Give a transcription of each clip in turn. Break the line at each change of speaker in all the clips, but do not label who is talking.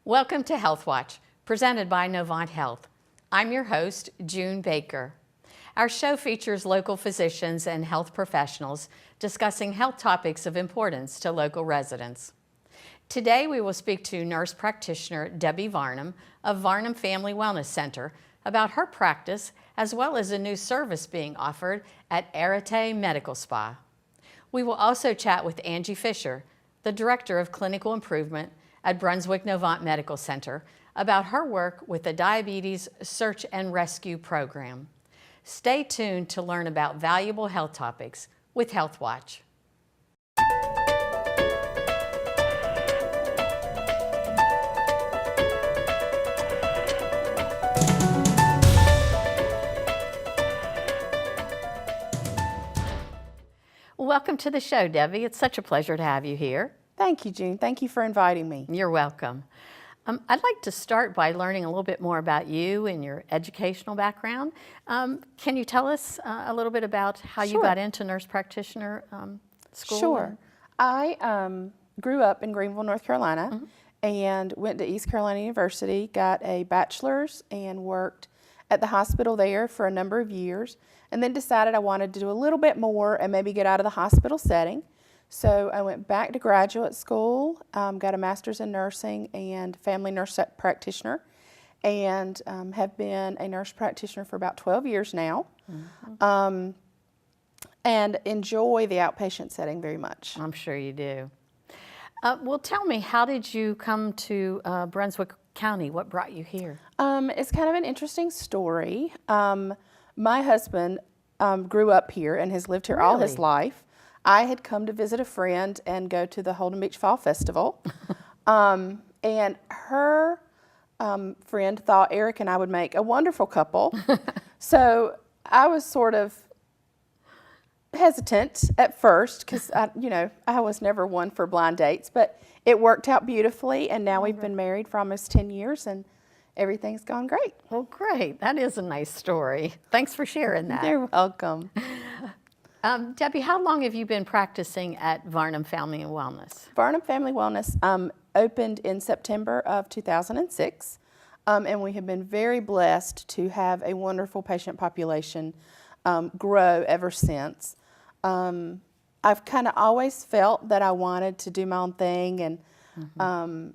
Welcome to Health Watch, presented by Novant Health. I'm your host, June Baker. Our show features local physicians and health professionals discussing health topics of importance to local residents. Today we will speak to nurse practitioner Debbie Varnum of Varnum Family Wellness Center about her practice as well as a new service being offered at Arete Medical Spa. We will also chat with Angie Fisher, the Director of Clinical Improvement at Brunswick Novant Medical Center, about her work with the Diabetes Search and Rescue Program. Stay tuned to learn about valuable health topics with Health Watch. Welcome to the show, Debbie. It's such a pleasure to have you here.
Thank you, June. Thank you for inviting me.
You're welcome. I'd like to start by learning a little bit more about you and your educational background. Can you tell us a little bit about how you got into nurse practitioner school?
Sure. I grew up in Greenville, North Carolina, and went to East Carolina University, got a bachelor's, and worked at the hospital there for a number of years, and then decided I wanted to do a little bit more and maybe get out of the hospital setting. So I went back to graduate school, got a master's in nursing and family nurse practitioner, and have been a nurse practitioner for about 12 years now, and enjoy the outpatient setting very much.
I'm sure you do. Well, tell me, how did you come to Brunswick County? What brought you here?
It's kind of an interesting story. My husband grew up here and has lived here all his life. I had come to visit a friend and go to the Holden Beach Fall Festival, and her friend thought Eric and I would make a wonderful couple. So I was sort of hesitant at first because I was never one for blind dates, but it worked out beautifully, and now we've been married for almost 10 years and everything's gone great.
Well, great. That is a nice story. Thanks for sharing that.
You're welcome.
Debbie, how long have you been practicing at Varnum Family and Wellness?
Varnum Family Wellness opened in September of 2006, and we have been very blessed to have a wonderful patient population grow ever since. I've kind of always felt that I wanted to do my own thing, and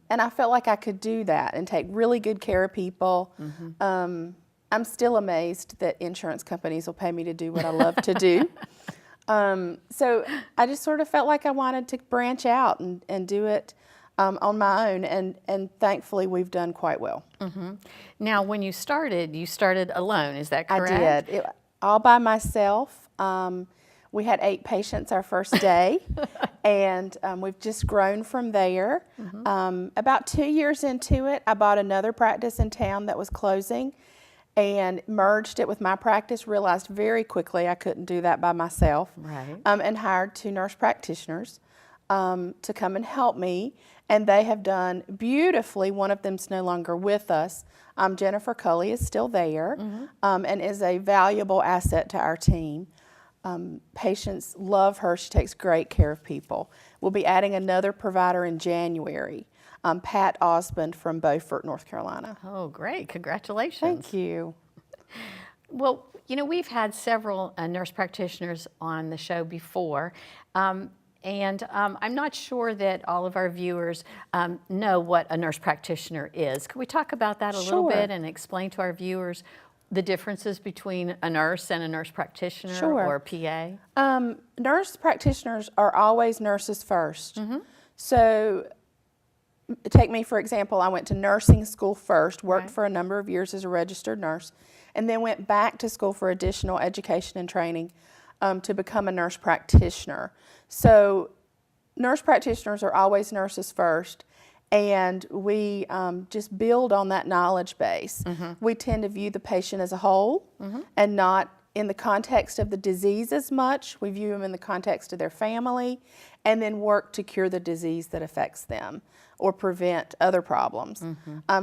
I felt like I could do that and take really good care of people. I'm still amazed that insurance companies will pay me to do what I love to do. So I just sort of felt like I wanted to branch out and do it on my own, and thankfully we've done quite well.
Now, when you started alone, is that correct?
I did, all by myself. We had 8 patients our first day, and we've just grown from there. About 2 years into it, I bought another practice in town that was closing and merged it with my practice, realized very quickly I couldn't do that by myself, and hired 2 nurse practitioners to come and help me, and they have done beautifully. One of them's no longer with us. Jennifer Culley is still there, and is a valuable asset to our team. Patients love her. She takes great care of people. We'll be adding another provider in January. Pat Osmond from Beaufort, North Carolina.
Oh, great. Congratulations.
Thank you.
Well, we've had several nurse practitioners on the show before, and I'm not sure that all of our viewers know what a nurse practitioner is. Could we talk about that a little bit and explain to our viewers the differences between a nurse and a nurse practitioner or a PA?
Nurse practitioners are always nurses first. So take me, for example, I went to nursing school first, worked for a number of years as a registered nurse, and then went back to school for additional education and training to become a nurse practitioner. So nurse practitioners are always nurses first, and we just build on that knowledge base. We tend to view the patient as a whole and not in the context of the disease as much. We view them in the context of their family, and then work to cure the disease that affects them or prevent other problems.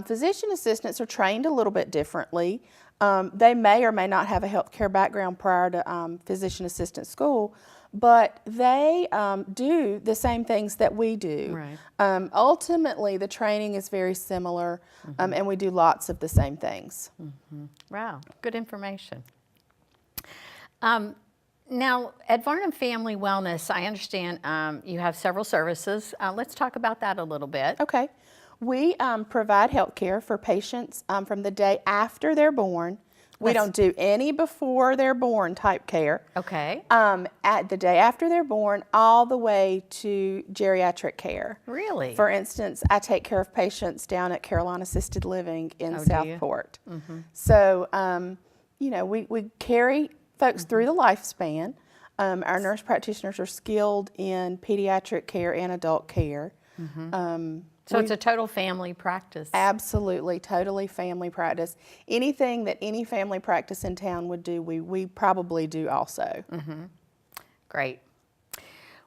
Physician assistants are trained a little bit differently. They may or may not have a healthcare background prior to physician assistant school, but they do the same things that we do.
Right.
Ultimately, the training is very similar, and we do lots of the same things.
Wow, good information. Now, at Varnum Family Wellness, I understand you have several services. Let's talk about that a little bit.
Okay. We provide health care for patients from the day after they're born. We don't do any before they're born type care.
Okay.
At the day after they're born, all the way to geriatric care.
Really?
For instance, I take care of patients down at Carolina Assisted Living in Southport. So, we carry folks through the lifespan. Our nurse practitioners are skilled in pediatric care and adult care.
So it's a total family practice.
Absolutely, totally family practice. Anything that any family practice in town would do, we probably do also.
Great.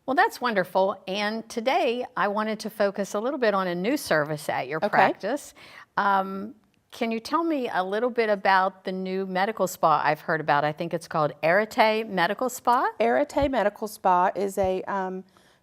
Well, that's wonderful. And today I wanted to focus a little bit on a new service at your practice. Can you tell me a little bit about the new medical spa I've heard about? I think it's called Arete Medical Spa.
Arete Medical Spa is a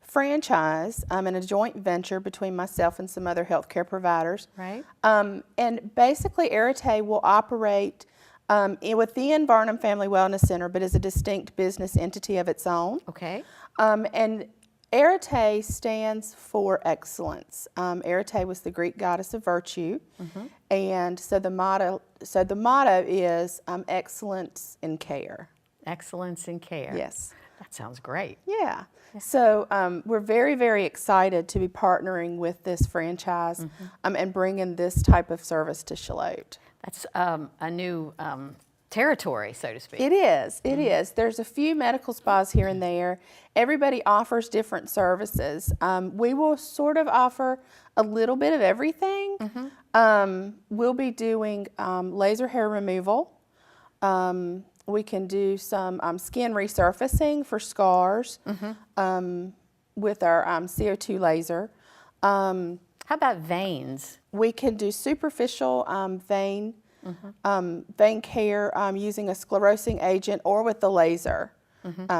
franchise and a joint venture between myself and some other healthcare providers.
Right.
And basically, Arete will operate within Varnum Family Wellness Center, but as a distinct business entity of its own.
Okay.
And Arete stands for excellence. Arete was the Greek goddess of virtue, and so the motto is excellence in care.
Excellence in care.
Yes.
That sounds great.
Yeah. So we're very, very excited to be partnering with this franchise and bringing this type of service to Shallotte.
That's a new territory, so to speak.
It is. It is. There's a few medical spas here and there. Everybody offers different services. We will sort of offer a little bit of everything. We'll be doing laser hair removal. We can do some skin resurfacing for scars with our CO2 laser.
How about veins?
We can do superficial vein care using a sclerosing agent or with the laser.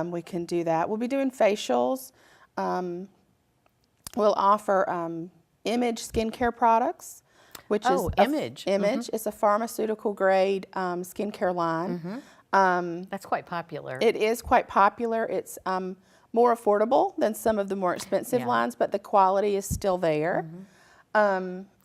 We can do that. We'll be doing facials. We'll offer Image skincare products, which is
Image.
Image. It's a pharmaceutical grade skincare line.
That's quite popular.
It is quite popular. It's more affordable than some of the more expensive lines, but the quality is still there.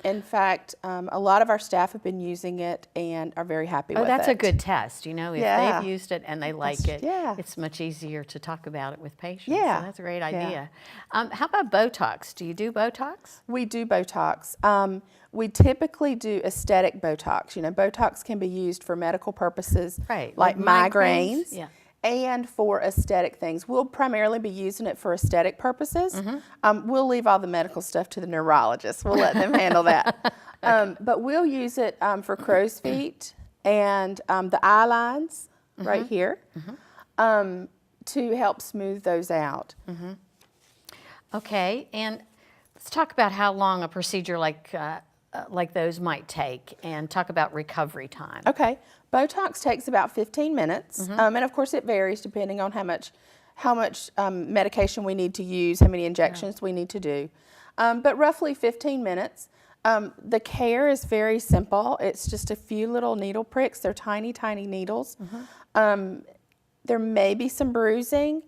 In fact, a lot of our staff have been using it and are very happy with it.
Oh, that's a good test. You know, if
Yeah.
they've used it and they like it,
yeah.
it's much easier to talk about it with patients.
Yeah.
So that's a great idea. How about Botox? Do you do Botox?
We do Botox. We typically do aesthetic Botox. You know, Botox can be used for medical purposes,
Right.
like migraines.
Yeah.
And for aesthetic things. We'll primarily be using it for aesthetic purposes. We'll leave all the medical stuff to the neurologists. We'll let them handle that. But we'll use it for crow's feet and the eye lines right here to help smooth those out.
Okay, and let's talk about how long a procedure like those might take, and talk about recovery time.
Okay, Botox takes about 15 minutes, and of course it varies depending on how much medication we need to use, how many injections we need to do, but roughly 15 minutes. The care is very simple. It's just a few little needle pricks. They're tiny, tiny needles. There may be some bruising.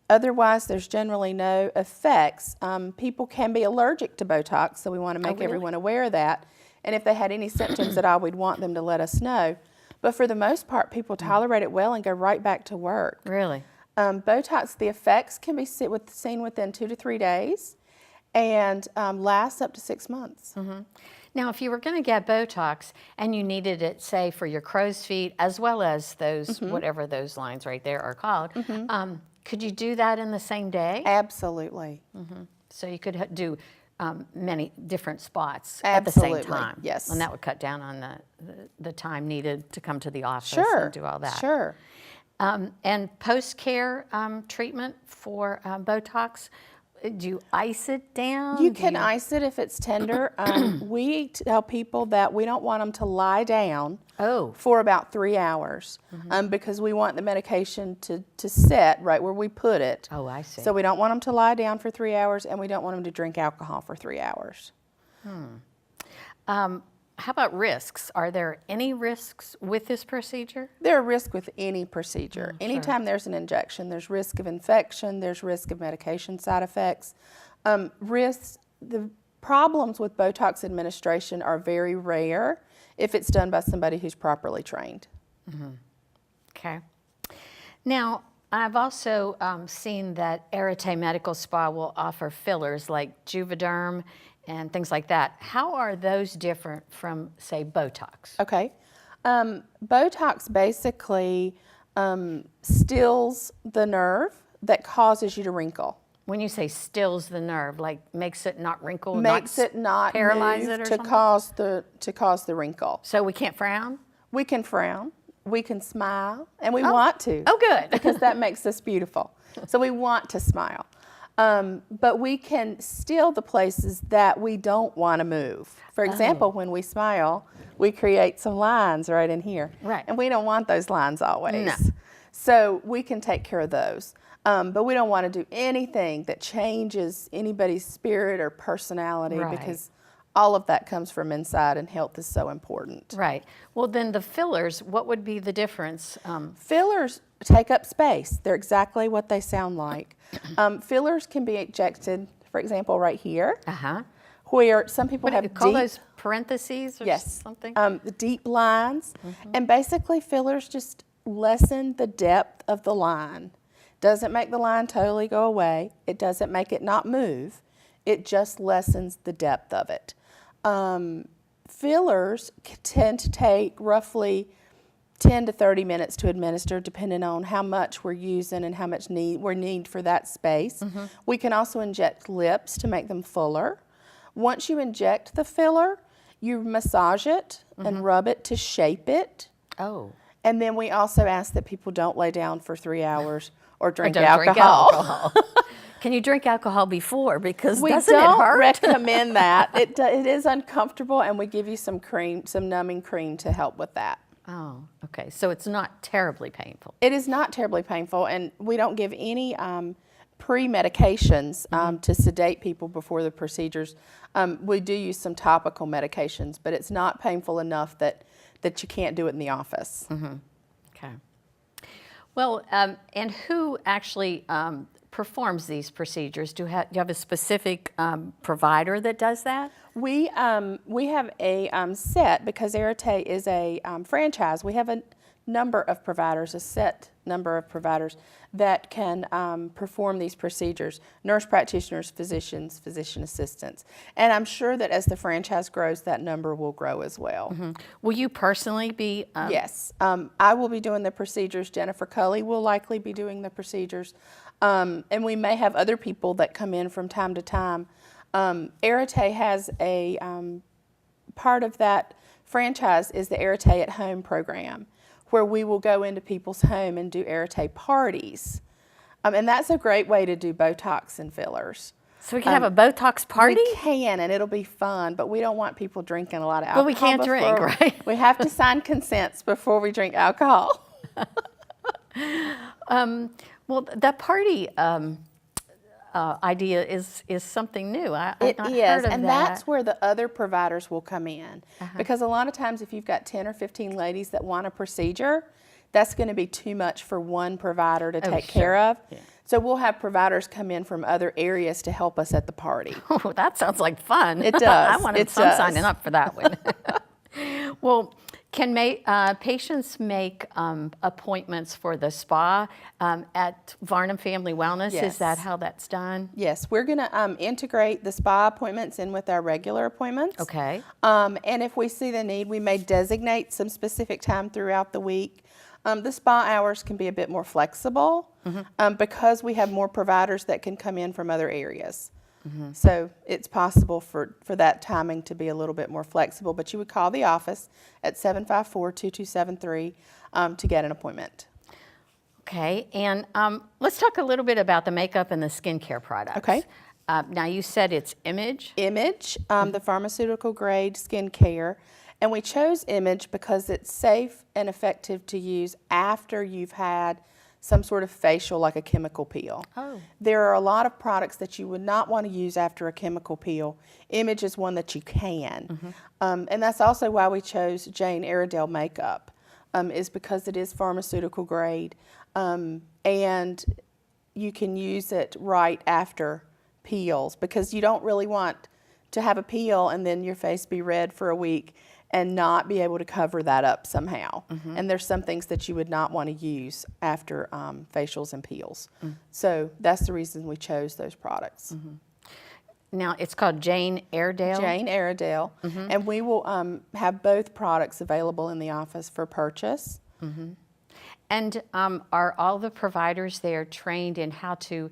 Otherwise, there's generally no effects. People can be allergic to Botox, so we want to make everyone aware of that. And if they had any symptoms at all, we'd want them to let us know. But for the most part, people tolerate it well and go right back to work.
Really?
Botox, the effects can be seen within 2 to 3 days and lasts up to 6 months.
Now, if you were going to get Botox and you needed it, say, for your crow's feet, as well as those, whatever those lines right there are called, could you do that in the same day?
Absolutely.
So you could do many different spots
Absolutely.
at the same time.
Yes.
And that would cut down on the time needed to come to the office
Sure.
and do all that.
Sure.
And post-care treatment for Botox, do you ice it down?
You
Do
can ice it if it's tender. We tell people that we don't want them to lie down
Oh.
for about 3 hours because we want the medication to set right where we put it.
Oh, I see.
So we don't want them to lie down for 3 hours, and we don't want them to drink alcohol for 3 hours.
How about risks? Are there any risks with this procedure?
There are risks with any procedure. Anytime there's an injection, there's risk of infection, there's risk of medication side effects. The problems with Botox administration are very rare if it's done by somebody who's properly trained.
Okay. Now, I've also seen that Arete Medical Spa will offer fillers like Juvederm and things like that. How are those different from, say, Botox?
Okay. Botox basically stills the nerve that causes you to wrinkle.
When you say stills the nerve, like makes it not wrinkle,
Makes it not
paralyze
move
it or
to
something?
cause the wrinkle.
So we can't frown?
We can frown, we can smile, and we want to.
Oh, good.
Because that makes us beautiful. So we want to smile. But we can still the places that we don't want to move. For example, when we smile, we create some lines right in here.
Right.
And we don't want those lines always.
No.
So we can take care of those. But we don't want to do anything that changes anybody's spirit or personality
Right.
because all of that comes from inside, and health is so important.
Right. Well, then the fillers, what would be the difference?
Fillers take up space. They're exactly what they sound like. Fillers can be injected, for example, right here, where some people
What do you
have
call
deep,
those parentheses or something?
the deep lines. And basically, fillers just lessen the depth of the line. Doesn't make the line totally go away. It doesn't make it not move. It just lessens the depth of it. Fillers tend to take roughly 10 to 30 minutes to administer, depending on how much we're using and how much we need for that space. We can also inject lips to make them fuller. Once you inject the filler, you massage it and rub it to shape it.
Oh.
And then we also ask that people don't lay down for 3 hours or drink
Don't
alcohol.
drink alcohol. Can you drink alcohol before? Because
We
doesn't it
don't
hurt?
recommend that. It is uncomfortable, and we give you some cream, some numbing cream to help with that.
Oh, okay. So it's not terribly painful.
It is not terribly painful, and we don't give any pre-medications to sedate people before the procedures. We do use some topical medications, but it's not painful enough that you can't do it in the office.
Okay. Well, and who actually performs these procedures? Do you have a specific provider that does that?
We have a set, because Arete is a franchise. We have a number of providers, a set number of providers that can perform these procedures: nurse practitioners, physicians, physician assistants. And I'm sure that as the franchise grows, that number will grow as well.
Will you personally be?
Yes, I will be doing the procedures. Jennifer Cully will likely be doing the procedures. And we may have other people that come in from time to time. Arete has a part of that franchise is the Arete at Home program, where we will go into people's home and do Arete parties. And that's a great way to do Botox and fillers.
So we can have a Botox party?
We can, and it'll be fun, but we don't want people drinking a lot of alcohol.
But we can't drink, right?
We have to sign consents before we drink alcohol.
Well, that party idea is something new. I've not heard of
and
that.
that's where the other providers will come in. Because a lot of times if you've got 10 or 15 ladies that want a procedure, that's going to be too much for one provider to take care of.
Yeah.
So we'll have providers come in from other areas to help us at the party.
Oh, that sounds like fun.
It does.
I want to
It
start
does.
signing up for that one. Well, can patients make appointments for the spa at Varnum Family Wellness?
Yes.
Is that how that's done?
Yes, we're going to integrate the spa appointments in with our regular appointments.
Okay.
And if we see the need, we may designate some specific time throughout the week. The spa hours can be a bit more flexible because we have more providers that can come in from other areas. So it's possible for that timing to be a little bit more flexible, but you would call the office at 754-2273 to get an appointment.
Okay, and let's talk a little bit about the makeup and the skincare products.
Okay.
Now you said it's Image.
Image, the pharmaceutical grade skincare. And we chose Image because it's safe and effective to use after you've had some sort of facial, like a chemical peel.
Oh.
There are a lot of products that you would not want to use after a chemical peel. Image is one that you can. And that's also why we chose Jane Iredale makeup, is because it is pharmaceutical grade. And you can use it right after peels, because you don't really want to have a peel and then your face be red for a week and not be able to cover that up somehow. And there's some things that you would not want to use after facials and peels. So that's the reason we chose those products.
Now it's called Jane Iredale.
Jane Iredale. And we will have both products available in the office for purchase.
And are all the providers there trained in how to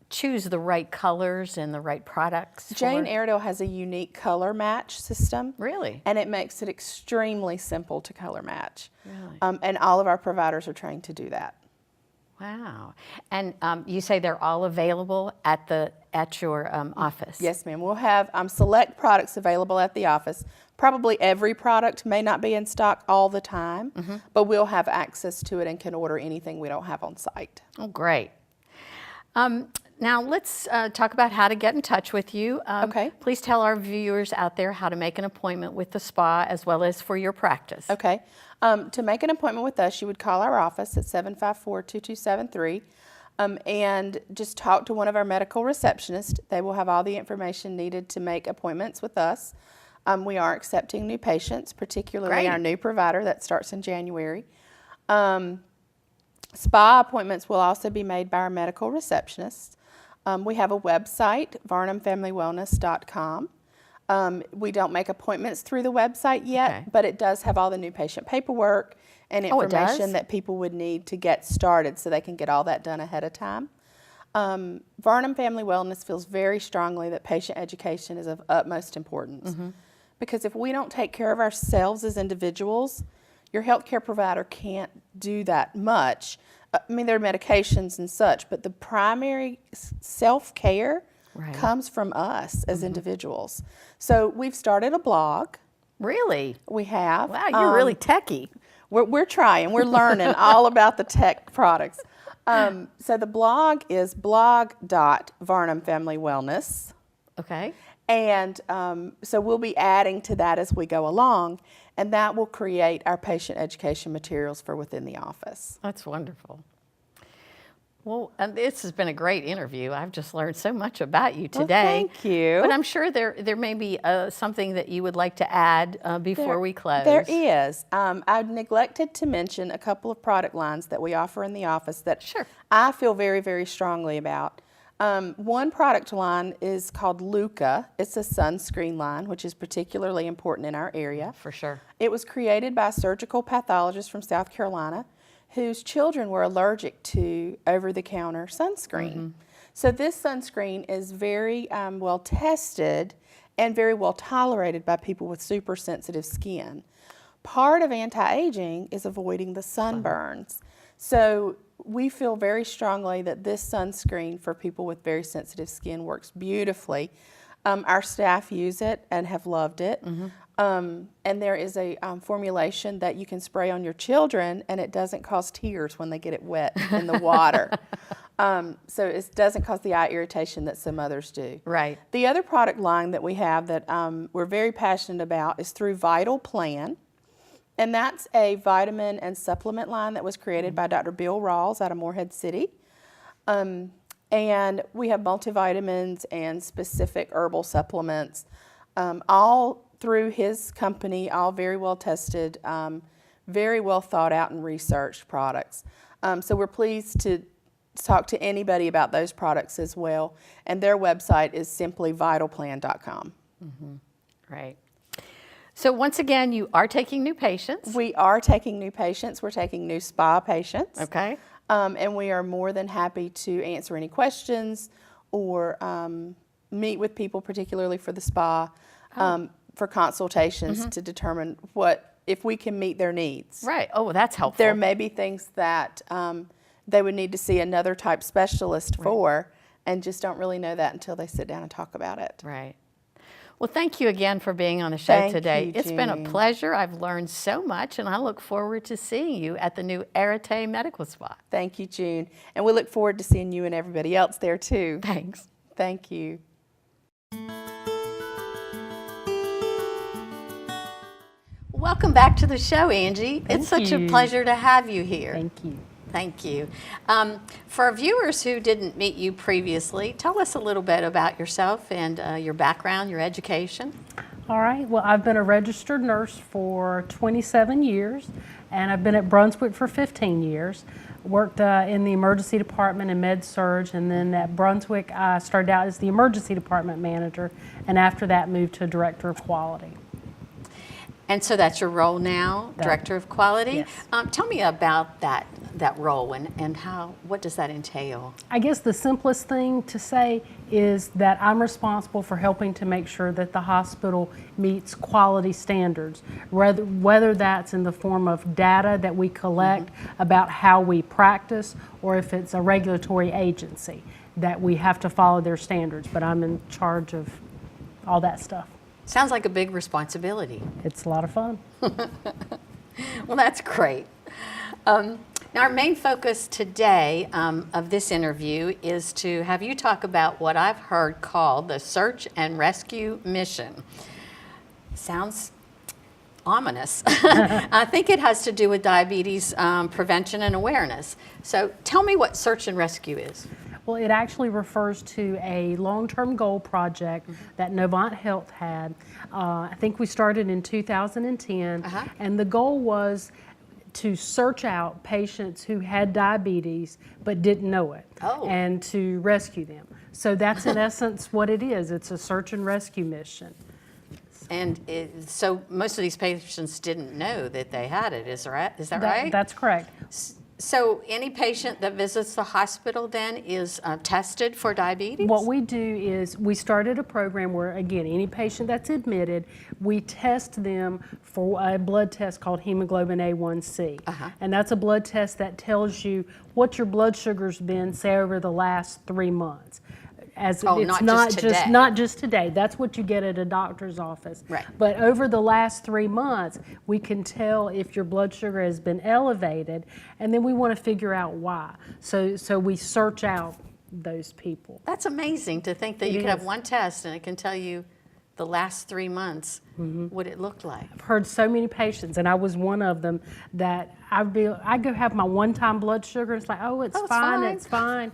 choose the right colors and the right products?
Jane Iredale has a unique color match system.
Really?
And it makes it extremely simple to color match.
Really?
And all of our providers are trained to do that.
Wow. And you say they're all available at your office?
Yes, ma'am. We'll have select products available at the office. Probably every product may not be in stock all the time, but we'll have access to it and can order anything we don't have on site.
Oh, great. Now let's talk about how to get in touch with you.
Okay.
Please tell our viewers out there how to make an appointment with the spa as well as for your practice.
Okay. To make an appointment with us, you would call our office at 754-2273 and just talk to one of our medical receptionists. They will have all the information needed to make appointments with us. We are accepting new patients, particularly
Great.
our new provider that starts in January. Spa appointments will also be made by our medical receptionists. We have a website, varnumfamilywellness.com. We don't make appointments through the website yet,
Okay.
but it does have all the new patient paperwork and
Oh, it does?
information that people would need to get started, so they can get all that done ahead of time. Varnum Family Wellness feels very strongly that patient education is of utmost importance. Because if we don't take care of ourselves as individuals, your healthcare provider can't do that much. I mean, there are medications and such, but the primary self-care
Right.
comes from us as individuals. So we've started a blog.
Really?
We have.
Wow, you're really techie.
We're trying. We're learning all about the tech products. So the blog is blog.varnumfamilywellness.
Okay.
And so we'll be adding to that as we go along, and that will create our patient education materials for within the office.
That's wonderful. Well, this has been a great interview. I've just learned so much about you
Well,
today.
thank you.
But I'm sure there may be something that you would like to add before we close.
There is. I neglected to mention a couple of product lines that we offer in the office that
Sure.
I feel very, very strongly about. One product line is called Luca. It's a sunscreen line, which is particularly important in our area.
For sure.
It was created by a surgical pathologist from South Carolina whose children were allergic to over-the-counter sunscreen. So this sunscreen is very well tested and very well tolerated by people with super sensitive skin. Part of anti-aging is avoiding the sunburns. So we feel very strongly that this sunscreen for people with very sensitive skin works beautifully. Our staff use it and have loved it. And there is a formulation that you can spray on your children, and it doesn't cause tears when they get it wet in the water. So it doesn't cause the eye irritation that some others do.
Right.
The other product line that we have that we're very passionate about is through Vital Plan. And that's a vitamin and supplement line that was created by Dr. Bill Rawls out of Morehead City. And we have multivitamins and specific herbal supplements, all through his company, all very well tested, very well thought out and researched products. So we're pleased to talk to anybody about those products as well. And their website is simply vitalplan.com.
Right. So once again, you are taking new patients.
We are taking new patients. We're taking new spa patients.
Okay.
And we are more than happy to answer any questions or meet with people, particularly for the spa, for consultations to determine if we can meet their needs.
Right. Oh, that's helpful.
There may be things that they would need to see another type specialist for, and just don't really know that until they sit down and talk about it.
Right. Well, thank you again for being on the show
Thank
today.
you,
It's been a
June.
pleasure. I've learned so much, and I look forward to seeing you at the new Arete Medical Spa.
Thank you, June. And we look forward to seeing you and everybody else there too.
Thanks.
Thank you.
Welcome back to the show, Angie. It's
Thank
such a
you.
pleasure to have you here.
Thank you.
Thank you. For our viewers who didn't meet you previously, tell us a little bit about yourself and your background, your education.
All right. Well, I've been a registered nurse for 27 years, and I've been at Brunswick for 15 years. Worked in the emergency department and med surg, and then at Brunswick I started out as the emergency department manager, and after that moved to director of quality.
And so that's your role now, Director of Quality.
Yes.
Tell me about that role and what does that entail?
I guess the simplest thing to say is that I'm responsible for helping to make sure that the hospital meets quality standards, whether that's in the form of data that we collect about how we practice, or if it's a regulatory agency that we have to follow their standards. But I'm in charge of all that stuff.
Sounds like a big responsibility.
It's a lot of fun.
Well, that's great. Now, our main focus today of this interview is to have you talk about what I've heard called the Search and Rescue Mission. Sounds ominous. I think it has to do with diabetes prevention and awareness. So tell me what Search and Rescue is.
Well, it actually refers to a long-term goal project that Novant Health had. I think we started in 2010, and the goal was to search out patients who had diabetes but didn't know it, and to rescue them. So that's in essence what it is. It's a search and rescue mission.
And so most of these patients didn't know that they had it, is that right?
That's correct.
So any patient that visits the hospital then is tested for diabetes?
What we do is we started a program where, again, any patient that's admitted, we test them for a blood test called hemoglobin A1C. And that's a blood test that tells you what your blood sugar's been, say, over the last 3 months. As it's not just today. That's what you get at a doctor's office.
Right.
But over the last 3 months, we can tell if your blood sugar has been elevated, and then we want to figure out why. So we search out those people.
That's amazing to think that you could have one test and it can tell you the last 3 months what it looked like.
I've heard so many patients, and I was one of them, that I'd go have my one-time blood sugar, and it's like, oh, it's fine.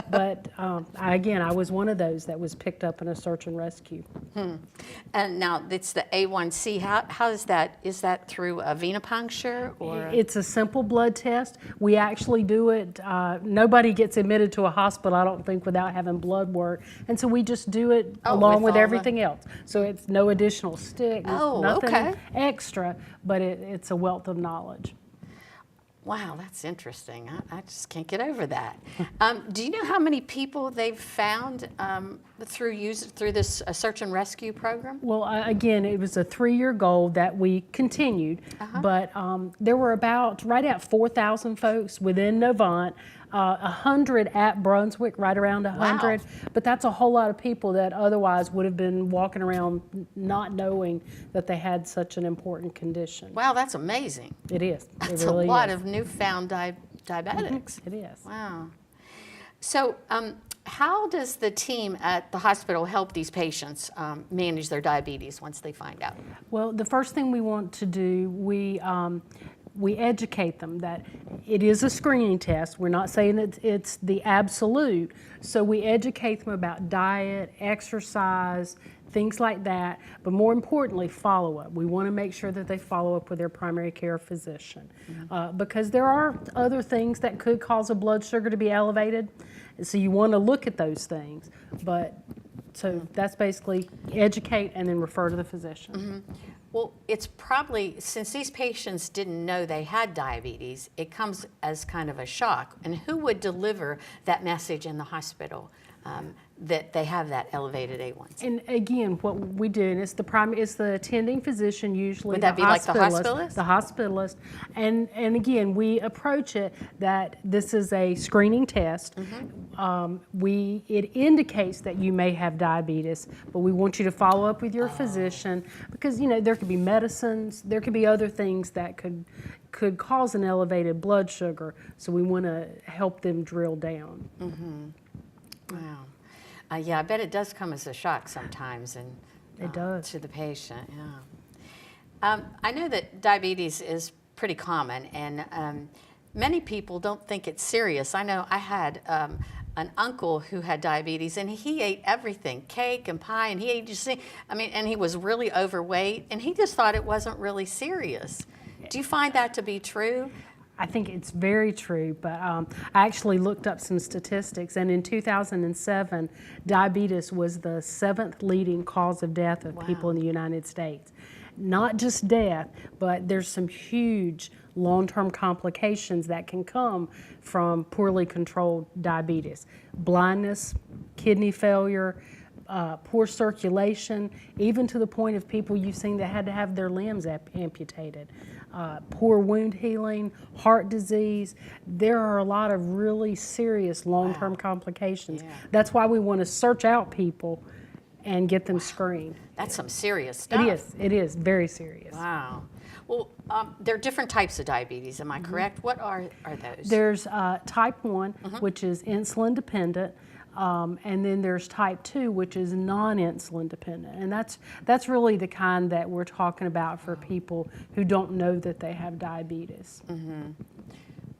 But I was one of those that was picked up in a search and rescue.
And now it's the A1C. How is that? Is that through a venipuncture or?
It's a simple blood test. We actually do it. Nobody gets admitted to a hospital, I don't think, without having blood work. And so we just do it along with everything else. So it's no additional stick, nothing extra, but it's a wealth of knowledge.
Wow, that's interesting. I just can't get over that. Do you know how many people they've found through this search and rescue program?
Well, again, it was a 3-year goal that we continued, but there were right at 4,000 folks within Novant, 100 at Brunswick, right around 100. Wow. But that's a whole lot of people that otherwise would have been walking around not knowing that they had such an important condition.
Wow, that's amazing.
It is.
That's
it really
a lot
is.
of newfound diabetics.
It is.
Wow. So how does the team at the hospital help these patients manage their diabetes once they find out?
Well, the first thing we want to do, we educate them that it is a screening test. We're not saying that it's the absolute. So we educate them about diet, exercise, things like that. But more importantly, follow-up. We want to make sure that they follow up with their primary care physician. Because there are other things that could cause a blood sugar to be elevated. So you want to look at those things. So that's basically educate and then refer to the physician.
Well, it's probably, since these patients didn't know they had diabetes, it comes as kind of a shock. And who would deliver that message in the hospital that they have that elevated A1C?
And again, what we do, and it's the attending physician, usually.
Would that be like the hospitalist?
The hospitalist. And again, we approach it that this is a screening test. it indicates that you may have diabetes, but we want you to follow up with your physician because, you know, there could be medicines, there could be other things that could cause an elevated blood sugar, so we want to help them drill down.
Wow. Yeah, I bet it does come as a shock sometimes, and
It does.
to the patient. Yeah. I know that diabetes is pretty common, and many people don't think it's serious. I know I had an uncle who had diabetes, and he ate everything, cake and pie, and he ate just, and he was really overweight, and he just thought it wasn't really serious. Do you find that to be true?
I think it's very true, but I actually looked up some statistics, and in 2007, diabetes was the 7th leading cause of death of people in the United States. Not just death, but there's some huge long-term complications that can come from poorly controlled diabetes. Blindness, kidney failure, poor circulation, even to the point of people you've seen that had to have their limbs amputated. Poor wound healing, heart disease. There are a lot of really serious long-term complications.
Yeah.
That's why we want to search out people and get them screened.
That's some serious stuff.
It is very serious.
Wow. Well, there are different types of diabetes, am I correct? What are those?
There's type 1, which is insulin dependent, and then there's type 2, which is non-insulin dependent. And that's really the kind that we're talking about for people who don't know that they have diabetes.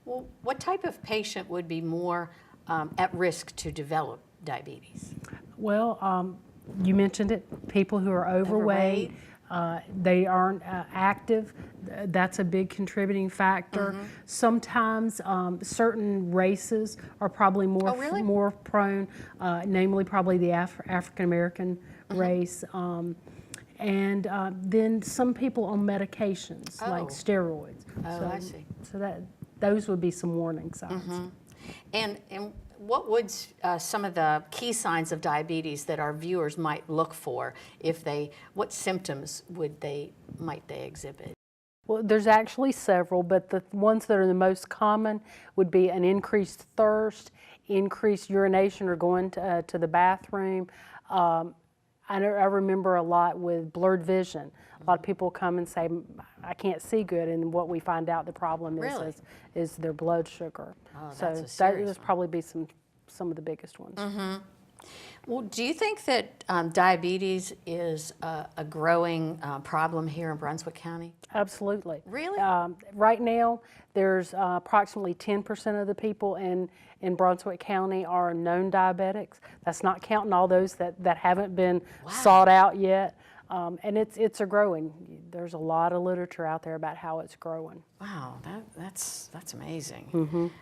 Well, what type of patient would be more at risk to develop diabetes?
Well, you mentioned it, people who are overweight. They aren't active. That's a big contributing factor. Sometimes certain races are probably more more prone, namely probably the African American race, and then some people on medications like steroids.
Oh, I see.
So those would be some warning signs.
And what would some of the key signs of diabetes that our viewers might look for what symptoms might they exhibit?
Well, there's actually several, but the ones that are the most common would be an increased thirst, increased urination or going to the bathroom. I remember a lot with blurred vision. A lot of people come and say, I can't see good, and what we find out the problem is their blood sugar.
Oh,
so
that's a serious
those probably be some of the biggest ones.
Well, do you think that diabetes is a growing problem here in Brunswick County?
Absolutely.
Really?
Right now, there's approximately 10% of the people in Brunswick County are known diabetics. That's not counting all those that haven't been sought out yet. And it's a growing. There's a lot of literature out there about how it's growing.
Wow, that's amazing.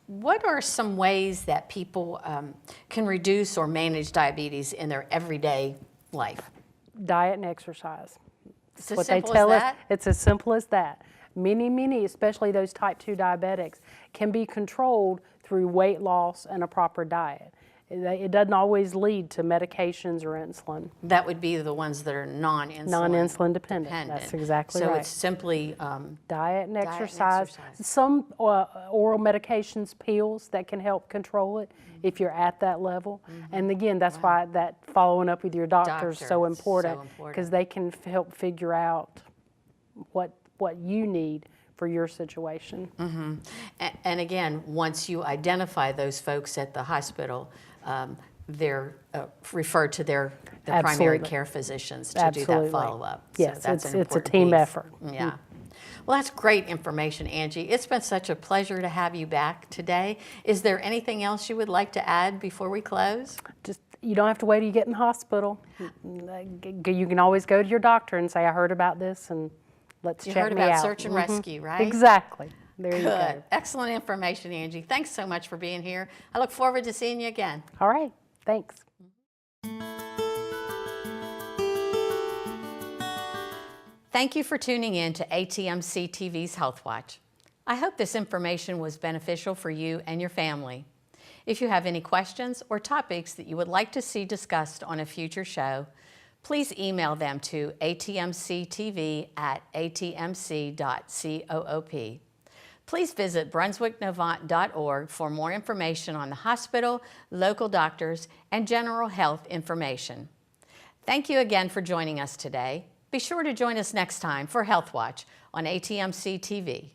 What are some ways that people can reduce or manage diabetes in their everyday life?
Diet and exercise.
It's as
What they
simple
tell
as
us,
that?
it's as simple as that. Many, especially those type 2 diabetics, can be controlled through weight loss and a proper diet. It doesn't always lead to medications or insulin.
That would be the ones that are
Non-insulin dependent. That's exactly
so
right.
it's simply
Diet and
and
exercise.
exercise.
Some oral medications, pills that can help control it if you're at that level. And again, that's why that following up with your doctor is so
Doctor,
important,
so important.
because they can help figure out what you need for your situation.
And again, once you identify those folks at the hospital, they're referred to their primary
Absolutely.
care physicians to do
Absolutely.
that follow-up.
Yes,
so that's
it's
an
a
important
team
piece.
effort.
Yeah. Well, that's great information, Angie. It's been such a pleasure to have you back today. Is there anything else you would like to add before we close?
Just you don't have to wait till you get in the hospital. You can always go to your doctor and say, I heard about this, and let's
You
check
heard
me
about
out.
search and rescue, right?
Exactly. There you
Good.
go.
Excellent information, Angie. Thanks so much for being here. I look forward to seeing you again.
All right. Thanks.
Thank you for tuning in to ATMC TV's Health Watch. I hope this information was beneficial for you and your family. If you have any questions or topics that you would like to see discussed on a future show, please email them to atmctv@atmc.coop. Please visit brunswicknovant.org for more information on the hospital, local doctors, and general health information. Thank you again for joining us today. Be sure to join us next time for Health Watch on ATMC TV.